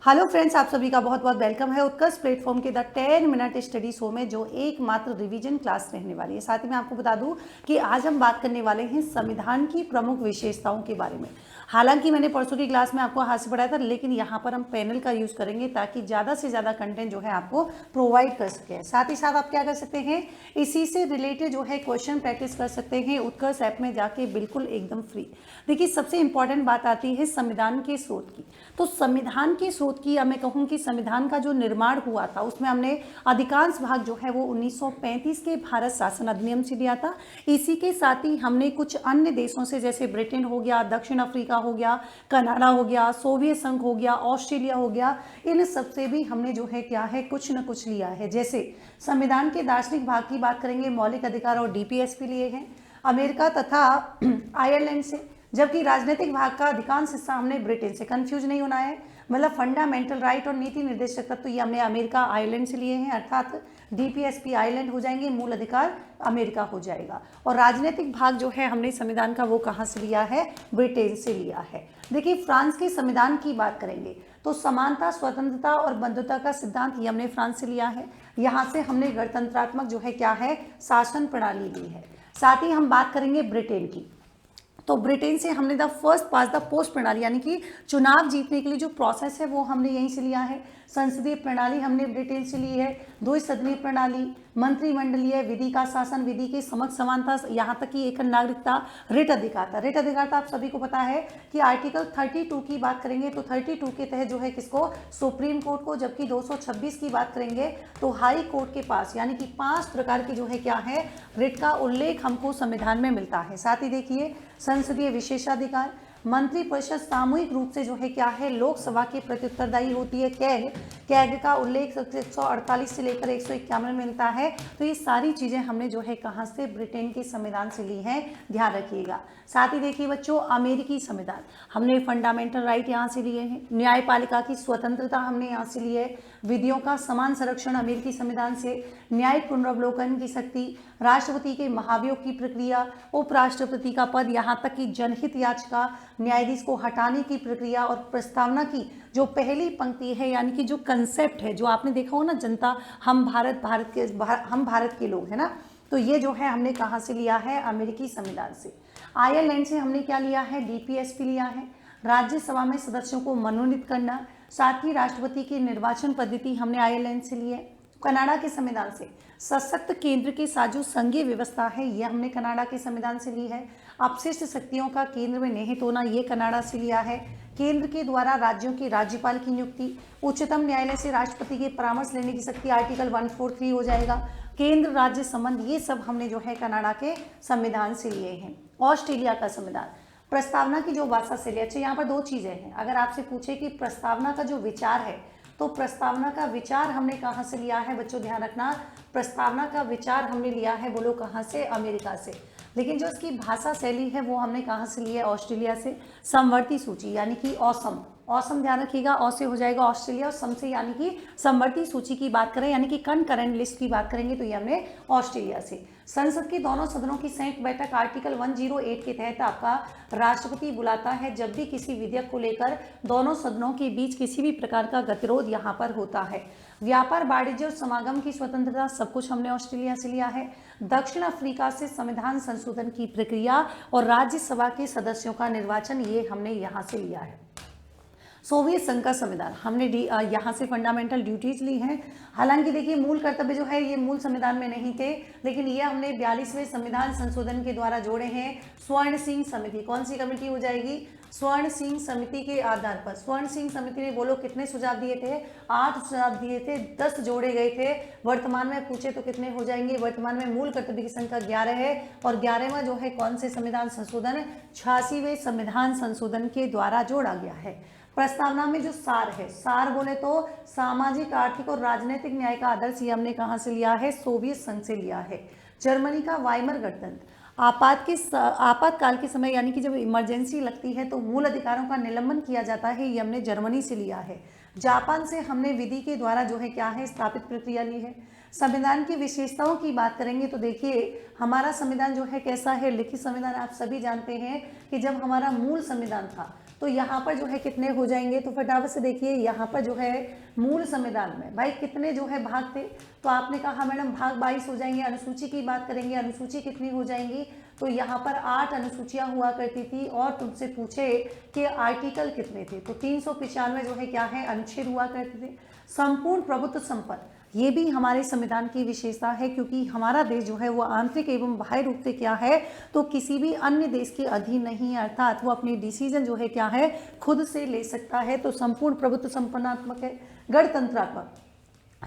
Hello friends, आप सभी का बहुत बहुत वेलकम है उत्कर्ष प्लेटफॉर्म के द 10 मिनट स्टडी शो में, जो एकमात्र रिवीजन क्लास रहने वाली है। साथ ही मैं आपको बता दूं कि आज हम बात करने वाले हैं संविधान की प्रमुख विशेषताओं के बारे में। हालांकि मैंने परसों की क्लास में आपको हाथ से पढ़ाया था, लेकिन यहाँ पर हम पैनल का यूज़ करेंगे ताकि ज़्यादा से ज़्यादा कंटेंट जो है आपको प्रोवाइड कर सकें। साथ ही साथ आप क्या कर सकते हैं, इसी से रिलेटेड जो है क्वेश्चन प्रैक्टिस कर सकते हैं उत्कर्ष ऐप में जाके, बिल्कुल एकदम फ्री। देखिए, सबसे इंपॉर्टेंट बात आती है संविधान के स्रोत की। तो संविधान के स्रोत की, या मैं कहूँ कि संविधान का जो निर्माण हुआ था, उसमें हमने अधिकांश भाग जो है वो 1935 के भारत शासन अधिनियम से लिया था। इसी के साथ ही हमने कुछ अन्य देशों से, जैसे ब्रिटेन हो गया, दक्षिण अफ्रीका हो गया, कनाडा हो गया, सोवियत संघ हो गया, ऑस्ट्रेलिया हो गया, इन सब से भी हमने जो है क्या है, कुछ न कुछ लिया है। जैसे संविधान के दार्शनिक भाग की बात करेंगे, मौलिक अधिकार और डीपीएसपी लिए हैं अमेरिका तथा आयरलैंड से, जबकि राजनीतिक भाग का अधिकांश हिस्सा हमने ब्रिटेन से। कंफ्यूज नहीं होना है, मतलब फंडामेंटल राइट और नीति निर्देशक तत्व ये हमने अमेरिका आयरलैंड से लिए हैं, अर्थात डीपीएसपी आयरलैंड हो जाएंगे, मूल अधिकार अमेरिका हो जाएगा। और राजनीतिक भाग जो है हमने संविधान का, वो कहाँ से लिया है, ब्रिटेन से लिया है। देखिए, फ्रांस के संविधान की बात करेंगे तो समानता, स्वतंत्रता और बंधुता का सिद्धांत ये हमने फ्रांस से लिया है। यहाँ से हमने गणतंत्रात्मक जो है क्या है, शासन प्रणाली ली है। साथ ही हम बात करेंगे ब्रिटेन की, तो ब्रिटेन से हमने the first pass the post प्रणाली, यानी कि चुनाव जीतने के लिए जो प्रोसेस है वो हमने यहीं से लिया है। संसदीय प्रणाली हमने ब्रिटेन से ली है। द्विसदनीय प्रणाली, मंत्रिमंडलीय विधि का शासन, विधि के समक्ष समानता, यहाँ तक कि एक नागरिकता, रिट अधिकार था। रिट अधिकार था, आप सभी को पता है कि आर्टिकल 32 की बात करेंगे तो 32 के तहत जो है किसको, सुप्रीम कोर्ट को, जबकि 226 की बात करेंगे तो हाई कोर्ट के पास, यानी कि 5 प्रकार की जो है क्या है, रिट का उल्लेख हमको संविधान में मिलता है। साथ ही देखिए, संसदीय विशेषाधिकार, मंत्रिपरिषद सामूहिक रूप से जो है क्या है, लोकसभा के प्रति उत्तरदायी होती है। कैग, कैग का उल्लेख 148 से लेकर 151 में मिलता है। तो ये सारी चीजें हमने जो है कहाँ से, ब्रिटेन के संविधान से ली हैं, ध्यान रखिएगा। साथ ही देखिए बच्चों, अमेरिकी संविधान हमने फंडामेंटल राइट यहाँ से लिए हैं। न्यायपालिका की स्वतंत्रता हमने यहाँ से ली है। विधियों का समान संरक्षण अमेरिकी संविधान से। न्यायिक पुनरावलोकन की शक्ति, राष्ट्रपति के महाभियोग की प्रक्रिया, उपराष्ट्रपति का पद, यहाँ तक कि जनहित याचिका, न्यायाधीश को हटाने की प्रक्रिया और प्रस्तावना की जो पहली पंक्ति है, यानी कि जो कंसेप्ट है, जो आपने देखा हो ना, जनता हम हम भारत के लोग हैं ना, तो ये जो है हमने कहाँ से लिया है, अमेरिकी संविधान से। आयरलैंड से हमने क्या लिया है, डीपीएसपी लिया है। राज्यसभा में सदस्यों को मनोनीत करना, साथ ही राष्ट्रपति की निर्वाचन पद्धति हमने आयरलैंड से ली है। कनाडा के संविधान से सशक्त केंद्र के साथ जो संघीय व्यवस्था है, यह हमने कनाडा के संविधान से ली है। अपशिष्ट शक्तियों का केंद्र में निहित होना, ये कनाडा से लिया है। केंद्र के द्वारा राज्यों के राज्यपाल की नियुक्ति, उच्चतम न्यायालय से राष्ट्रपति के परामर्श लेने की शक्ति, आर्टिकल 143 हो जाएगा। केंद्र राज्य संबंध, ये सब हमने जो है कनाडा के संविधान से लिए हैं। ऑस्ट्रेलिया का संविधान, प्रस्तावना की जो भाषा शैली, अच्छा यहाँ पर दो चीजें हैं। अगर आपसे पूछे कि प्रस्तावना का जो विचार है, तो प्रस्तावना का विचार हमने कहाँ से लिया है बच्चों, ध्यान रखना, प्रस्तावना का विचार हमने लिया है, बोलो कहाँ से, अमेरिका से। लेकिन जो इसकी भाषा शैली है वो हमने कहाँ से ली है, ऑस्ट्रेलिया से। समवर्ती सूची, यानी कि ऑसम, ऑसम ध्यान रखिएगा, ऑ से हो जाएगा ऑस्ट्रेलिया, और सम से यानी कि समवर्ती सूची की बात करें, यानी कि कनकरेंट लिस्ट की बात करेंगे तो ये हमने ऑस्ट्रेलिया से। संसद के दोनों सदनों की संयुक्त बैठक, आर्टिकल 108 के तहत आपका राष्ट्रपति बुलाता है जब भी किसी विधेयक को लेकर दोनों सदनों के बीच किसी भी प्रकार का गतिरोध यहाँ पर होता है। व्यापार, वाणिज्य और समागम की स्वतंत्रता, सब कुछ हमने ऑस्ट्रेलिया से लिया है। दक्षिण अफ्रीका से संविधान संशोधन की प्रक्रिया और राज्यसभा के सदस्यों का निर्वाचन, ये हमने यहाँ से लिया है। सोवियत संघ का संविधान हमने यहाँ से फंडामेंटल ड्यूटीज ली हैं। हालांकि देखिए, मूल कर्तव्य जो है ये मूल संविधान में नहीं थे, लेकिन ये हमने 42वें संविधान संशोधन के द्वारा जोड़े हैं। स्वर्ण सिंह समिति, कौन सी कमेटी हो जाएगी, स्वर्ण सिंह समिति के आधार पर। स्वर्ण सिंह समिति ने बोलो कितने सुझाव दिए थे, 8 सुझाव दिए थे, 10 जोड़े गए थे। वर्तमान में पूछे तो कितने हो जाएंगे, वर्तमान में मूल कर्तव्य की संख्या 11 है, और 11वां जो है कौन से संविधान संशोधन, 86वें संविधान संशोधन के द्वारा जोड़ा गया है। प्रस्तावना में जो सार है, सार बोले तो सामाजिक, आर्थिक और राजनीतिक न्याय का आदर्श, ये हमने कहाँ से लिया है, सोवियत संघ से लिया है। जर्मनी का वाइमर गणतंत्र, आपातकाल के समय, यानी कि जब इमरजेंसी लगती है तो मूल अधिकारों का निलंबन किया जाता है, ये हमने जर्मनी से लिया है। जापान से हमने विधि के द्वारा जो है क्या है, स्थापित प्रक्रिया ली है। संविधान की विशेषताओं की बात करेंगे तो देखिए, हमारा संविधान जो है कैसा है, लिखित संविधान। आप सभी जानते हैं कि जब हमारा मूल संविधान था तो यहाँ पर जो है कितने हो जाएंगे, तो फटाफट से देखिए यहाँ पर जो है मूल संविधान में भाई कितने जो है भाग थे, तो आपने कहा मैडम भाग 22 हो जाएंगे। अनुसूची की बात करेंगे, अनुसूची कितनी हो जाएंगी, तो यहाँ पर 8 अनुसूचियां हुआ करती थी और तुमसे पूछे कि आर्टिकल कितने थे, तो 395 जो है क्या है अनुच्छेद हुआ करते थे। संपूर्ण प्रभुत्व संपन्न, ये भी हमारे संविधान की विशेषता है, क्योंकि हमारा देश जो है वो आंतरिक एवं बाह्य रूप से क्या है, तो किसी भी अन्य देश के अधीन नहीं है, अर्थात वो अपनी डिसीजन जो है क्या है खुद से ले सकता है। तो संपूर्ण प्रभुत्व संपन्नात्मक है। गणतंत्रात्मक,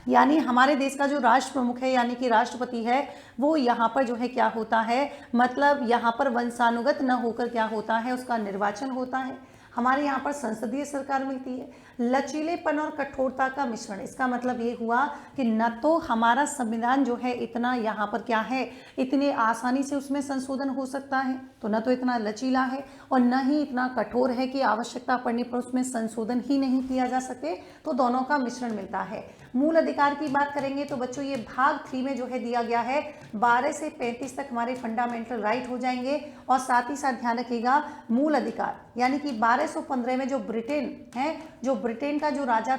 यानी हमारे देश का जो राष्ट्र प्रमुख है यानी कि राष्ट्रपति है, वो यहाँ पर जो है क्या होता है, मतलब यहाँ पर वंशानुगत न होकर क्या होता है, उसका निर्वाचन होता है। हमारे यहाँ पर संसदीय सरकार मिलती है। लचीलेपन और कठोरता का मिश्रण, इसका मतलब ये हुआ कि न तो हमारा संविधान जो है इतना यहाँ पर क्या है, इतने आसानी से उसमें संशोधन हो सकता है, तो न तो इतना लचीला है और न ही इतना कठोर है कि आवश्यकता पड़ने पर उसमें संशोधन ही नहीं किया जा सके, तो दोनों का मिश्रण मिलता है। मूल अधिकार की बात करेंगे तो बच्चों ये भाग 3 में जो है दिया गया है, 12 से 35 तक हमारे फंडामेंटल राइट हो जाएंगे। और साथ ही साथ ध्यान रखिएगा मूल अधिकार, यानी कि 1215 में जो ब्रिटेन है, जो ब्रिटेन का जो राजा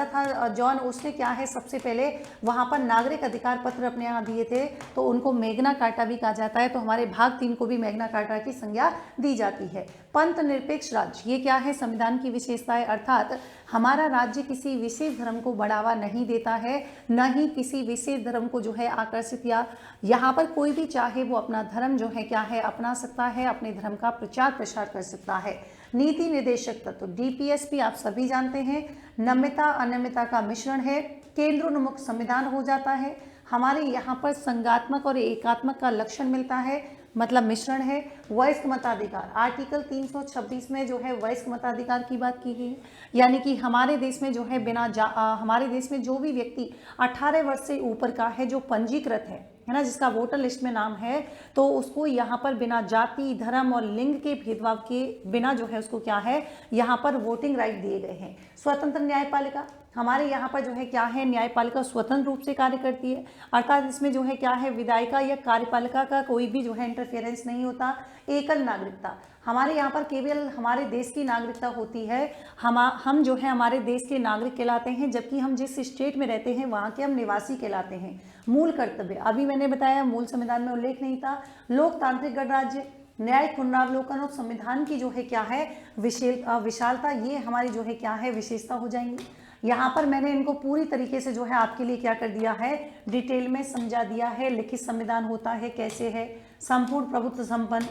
था जॉन, उसने क्या है सबसे पहले वहाँ पर नागरिक अधिकार पत्र अपने यहाँ दिए थे, तो उनको मैग्ना कार्टा भी कहा जाता है। तो हमारे भाग 3 को भी मैग्ना कार्टा की संज्ञा दी जाती है। पंथ निरपेक्ष राज्य, ये क्या है संविधान की विशेषता है, अर्थात हमारा राज्य किसी विशेष धर्म को बढ़ावा नहीं देता है, न ही किसी विशेष धर्म को जो है आकर्षित, या यहाँ पर कोई भी चाहे वो अपना धर्म जो है क्या है अपना सकता है, अपने धर्म का प्रचार प्रसार कर सकता है। नीति निर्देशक तत्व, डीपीएसपी आप सभी जानते हैं, नम्यता अनम्यता का मिश्रण है। केंद्रोन्मुख संविधान हो जाता है। हमारे यहाँ पर संघात्मक और एकात्मक का लक्षण मिलता है, मतलब मिश्रण है। वयस्क मताधिकार, आर्टिकल 326 में जो है वयस्क मताधिकार की बात की गई है, यानी कि हमारे देश में जो है हमारे देश में जो भी व्यक्ति 18 वर्ष से ऊपर का है, जो पंजीकृत है ना, जिसका वोटर लिस्ट में नाम है, तो उसको यहाँ पर बिना जाति धर्म और लिंग के भेदभाव के बिना जो है उसको क्या है यहाँ पर वोटिंग राइट दिए गए हैं। स्वतंत्र न्यायपालिका, हमारे यहाँ पर जो है क्या है न्यायपालिका स्वतंत्र रूप से कार्य करती है, अर्थात इसमें जो है क्या है विधायिका या कार्यपालिका का कोई भी जो है इंटरफेरेंस नहीं होता। एकल नागरिकता, हमारे यहाँ पर केवल हमारे देश की नागरिकता होती है, हम जो है हमारे देश के नागरिक कहलाते हैं, जबकि हम जिस स्टेट में रहते हैं वहाँ के हम निवासी कहलाते हैं। मूल कर्तव्य, अभी मैंने बताया मूल संविधान में उल्लेख नहीं था। लोकतांत्रिक गणराज्य, न्यायिक पुनरावलोकन और संविधान की जो है क्या है विशालता, ये हमारी जो है क्या है विशेषता हो जाएंगी। यहाँ पर मैंने इनको पूरी तरीके से जो है आपके लिए क्या कर दिया है, डिटेल में समझा दिया है। लिखित संविधान होता है कैसे है, संपूर्ण प्रभुत्व संपन्न,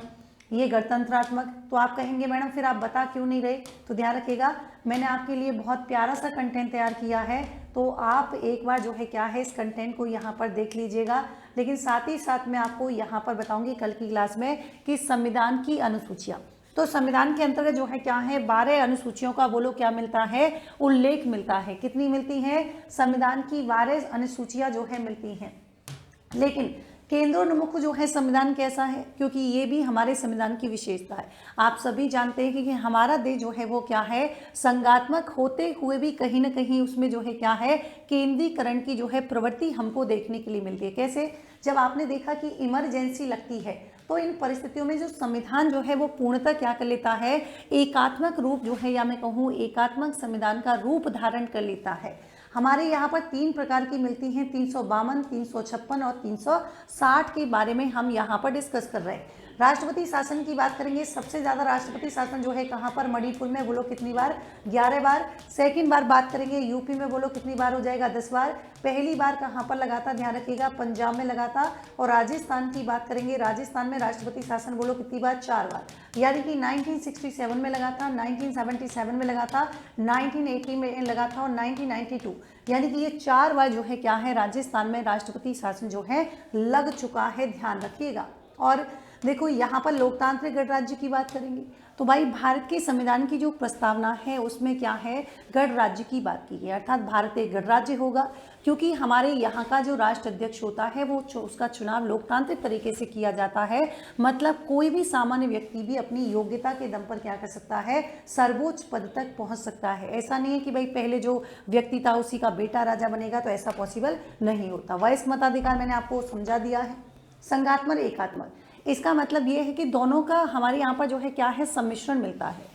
ये गणतंत्रात्मक। तो आप कहेंगे मैडम फिर आप बता क्यों नहीं रहे, तो ध्यान रखिएगा मैंने आपके लिए बहुत प्यारा सा कंटेंट तैयार किया है, तो आप एक बार जो है क्या है इस कंटेंट को यहाँ पर देख लीजिएगा। लेकिन साथ ही साथ मैं आपको यहाँ पर बताऊंगी कल की क्लास में कि संविधान की अनुसूचियाँ, तो संविधान के अंतर्गत जो है क्या है 12 अनुसूचियों का बोलो क्या मिलता है, उल्लेख मिलता है। कितनी मिलती है, संविधान की 12 अनुसूचियाँ जो है मिलती हैं। लेकिन केंद्रोन्मुख जो है संविधान कैसा है, क्योंकि ये भी हमारे संविधान की विशेषता है। आप सभी जानते हैं कि हमारा देश जो है वो क्या है संघात्मक होते हुए भी कहीं ना कहीं उसमें जो है क्या है केंद्रीकरण की जो है प्रवृत्ति हमको देखने के लिए मिलती है। कैसे, जब आपने देखा कि इमरजेंसी लगती है, तो इन परिस्थितियों में जो संविधान जो है वो पूर्णतः क्या कर लेता है, एकात्मक रूप जो है, या मैं कहूँ एकात्मक संविधान का रूप धारण कर लेता है। हमारे यहाँ पर 3 प्रकार की मिलती हैं, 352, 356 और 360 के बारे में हम यहाँ पर डिस्कस कर रहे हैं। राष्ट्रपति शासन की बात करेंगे, सबसे ज़्यादा राष्ट्रपति शासन जो है कहाँ पर, मणिपुर में, बोलो कितनी बार, 11 बार। सेकंड बार बात करेंगे यूपी में, बोलो कितनी बार हो जाएगा, 10 बार। पहली बार कहाँ पर लगा था, ध्यान रखिएगा, पंजाब में लगा था। और राजस्थान की बात करेंगे, राजस्थान में राष्ट्रपति शासन बोलो कितनी बार, 4 बार, यानी कि 1967 में लगा था, 1977 में लगा था, 1980 में लगा था और 1992, यानी कि ये 4 बार जो है क्या है राजस्थान में राष्ट्रपति शासन जो है लग चुका है, ध्यान रखिएगा। और देखो यहाँ पर लोकतांत्रिक गणराज्य की बात करेंगे, तो भाई भारत के संविधान की जो प्रस्तावना है उसमें क्या है गणराज्य की बात की है, अर्थात भारत एक गणराज्य होगा, क्योंकि हमारे यहाँ का जो राष्ट्र अध्यक्ष होता है वो उसका चुनाव लोकतांत्रिक तरीके से किया जाता है। मतलब कोई भी सामान्य व्यक्ति भी अपनी योग्यता के दम पर क्या कर सकता है, सर्वोच्च पद तक पहुँच सकता है। ऐसा नहीं है कि भाई पहले जो व्यक्ति था उसी का बेटा राजा बनेगा, तो ऐसा पॉसिबल नहीं होता। वयस्क मताधिकार मैंने आपको समझा दिया है। संघात्मक एकात्मक, इसका मतलब ये है कि दोनों का हमारे यहाँ पर जो है क्या है, सम्मिश्रण मिलता है।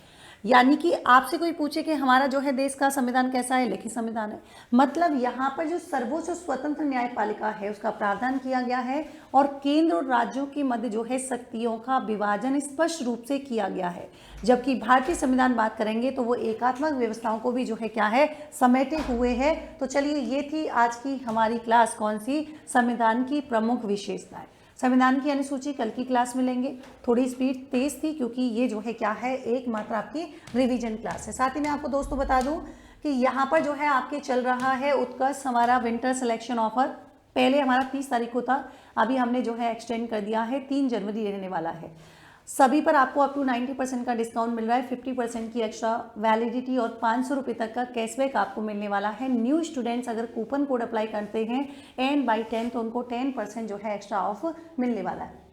यानी कि आपसे कोई पूछे कि हमारा जो है देश का संविधान कैसा है, लिखित संविधान है, मतलब यहाँ पर जो सर्वोच्च स्वतंत्र न्यायपालिका है उसका प्रावधान किया गया है और केंद्र और राज्यों के मध्य जो है शक्तियों का विभाजन स्पष्ट रूप से किया गया है। जबकि भारतीय संविधान बात करेंगे तो वो एकात्मक व्यवस्थाओं को भी जो है क्या है, समेटे हुए है। तो चलिए ये थी आज की हमारी क्लास, कौन सी, संविधान की प्रमुख विशेषताएं। संविधान की अनुसूची कल की क्लास में लेंगे। थोड़ी स्पीड तेज थी क्योंकि ये जो है क्या है, एकमात्र आपकी रिवीजन क्लास है। साथ ही मैं आपको दोस्तों बता दूं कि यहाँ पर जो है आपके चल रहा है उत्कर्ष हमारा विंटर सिलेक्शन ऑफर। पहले हमारा 30 तारीख को था, अभी हमने जो है एक्सटेंड कर दिया है, 3 जनवरी रहने वाला है। सभी पर आपको अप टू 90% का डिस्काउंट मिल रहा है, 50% की एक्स्ट्रा वैलिडिटी और 500 रुपये तक का कैशबैक आपको मिलने वाला है। न्यू स्टूडेंट्स अगर कूपन कोड अप्लाई करते हैं एंड बाई 10 तो उनको 10% जो है एक्स्ट्रा ऑफ मिलने वाला है।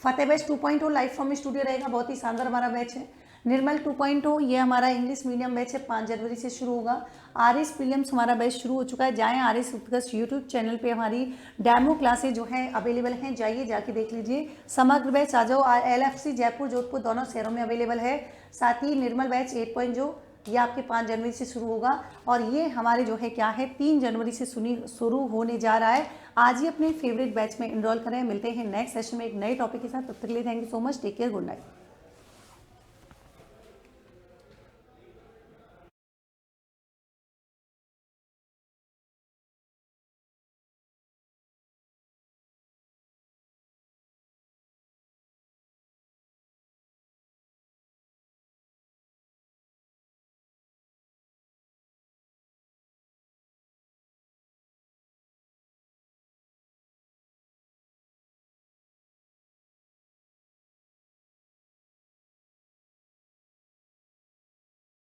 फतेह बैच 2.0 लाइव फ्रॉम स्टूडियो रहेगा, बहुत ही शानदार हमारा बैच है। निर्मल 2.0 ये हमारा इंग्लिश मीडियम बैच है, 5 जनवरी से शुरू होगा। आरएस प्रीलिम्स हमारा बैच शुरू हो चुका है, जाएं आरएस उत्कर्ष यूट्यूब चैनल पे हमारी डेमो क्लासेज जो हैं अवेलेबल हैं, जाइए जाके देख लीजिए। समग्र बैच आ जाओ, LFC जयपुर जोधपुर दोनों शहरों में अवेलेबल है। साथ ही निर्मल बैच 8.0 ये आपके 5 जनवरी से शुरू होगा और ये हमारे जो है क्या है 3 जनवरी से शुरू होने जा रहा है। आज ही अपने फेवरेट बैच में इनरोल करें। मिलते हैं नेक्स्ट सेशन में एक नए टॉपिक के साथ, तब तक के लिए thank you so much, take care, good night.